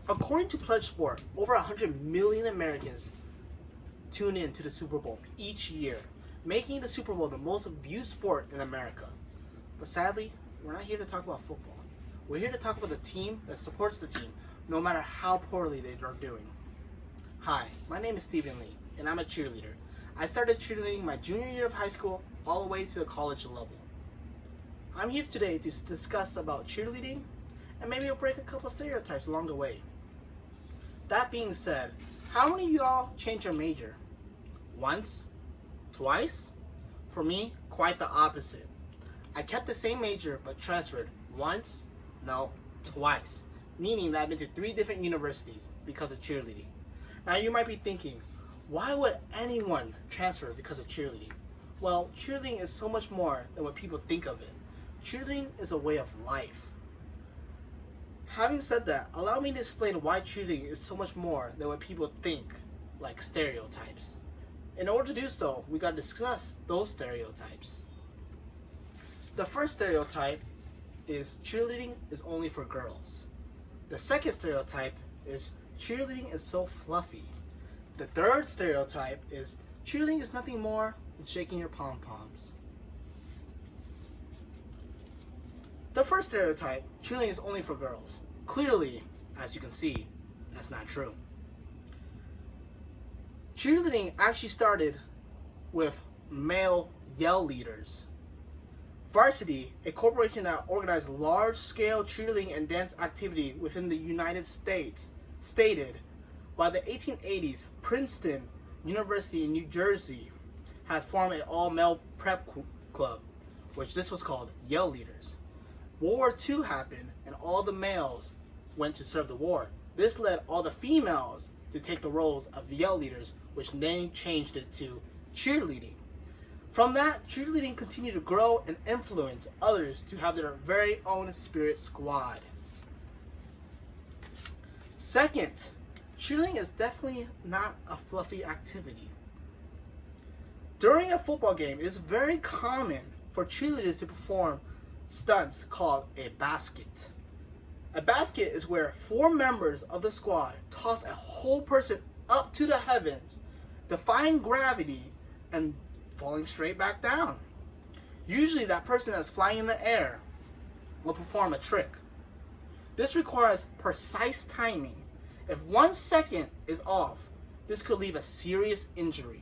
According to Pledge Sport, over 100 million Americans tune in to the Super Bowl each year, making the Super Bowl the most viewed sport in America. But sadly, we're not here to talk about football. We're here to talk about the team that supports the team, no matter how poorly they are doing. Hi, my name is Stephen Lee, and I'm a cheerleader. I started cheerleading my junior year of high school all the way to the college level. I'm here today to discuss about cheerleading and maybe I'll break a couple stereotypes along the way. That being said, how many of y'all changed your major? Once? Twice? For me, quite the opposite. I kept the same major but transferred once? No, twice. Meaning that I've been to 3 different universities because of cheerleading. Now you might be thinking, why would anyone transfer because of cheerleading? Well, cheerleading is so much more than what people think of it. Cheerleading is a way of life. Having said that, allow me to explain why cheerleading is so much more than what people think, like stereotypes. In order to do so, we gotta discuss those stereotypes. The first stereotype is cheerleading is only for girls. The second stereotype is cheerleading is so fluffy. The third stereotype is cheerleading is nothing more than shaking your pom-poms. The first stereotype, cheerleading is only for girls. Clearly, as you can see, that's not true. Cheerleading actually started with male yell leaders. Varsity, a corporation that organized large-scale cheerleading and dance activity within the United States, stated, by the 1880s, Princeton University in New Jersey had formed an all-male prep club, which this was called Yell Leaders. World War II happened, and all the males went to serve the war. This led all the females to take the roles of Yell Leaders, which then changed it to cheerleading. From that, cheerleading continued to grow and influence others to have their very own spirit squad. Second, cheerleading is definitely not a fluffy activity. During a football game, it is very common for cheerleaders to perform stunts called a basket. A basket is where 4 members of the squad toss a whole person up to the heavens, defying gravity and falling straight back down. Usually that person that's flying in the air will perform a trick. This requires precise timing. If 1 second is off, this could leave a serious injury.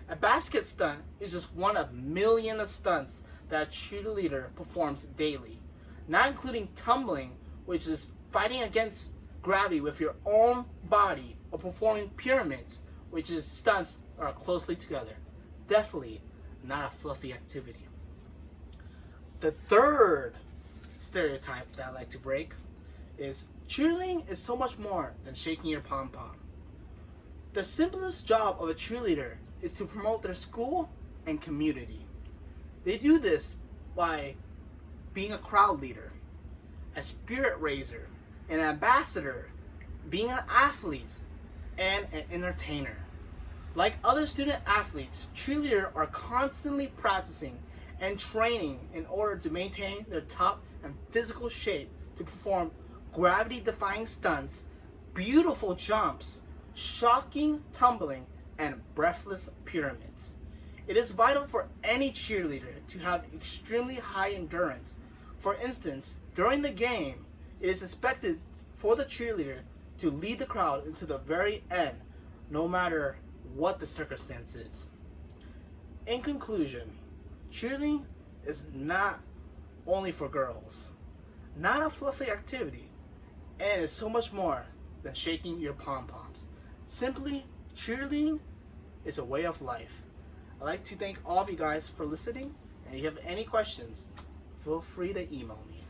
A basket stunt is just one of millions of stunts that a cheerleader performs daily, not including tumbling, which is fighting against gravity with your own body, or performing pyramids, which is stunts that are closely together. Definitely not a fluffy activity. The third stereotype that I like to break is cheerleading is so much more than shaking your pom-pom. The simplest job of a cheerleader is to promote their school and community. They do this by being a crowd leader, a spirit raiser, an ambassador, being an athlete, and an entertainer. Like other student athletes, cheerleaders are constantly practicing and training in order to maintain their top and physical shape to perform gravity-defying stunts, beautiful jumps, shocking tumbling, and breathless pyramids. It is vital for any cheerleader to have extremely high endurance. For instance, during the game, it is expected for the cheerleader to lead the crowd into the very end, no matter what the circumstance is. In conclusion, cheerleading is not only for girls, not a fluffy activity, and it's so much more than shaking your pom-poms. Simply, cheerleading is a way of life. I'd like to thank all of you guys for listening, and if you have any questions, feel free to email me.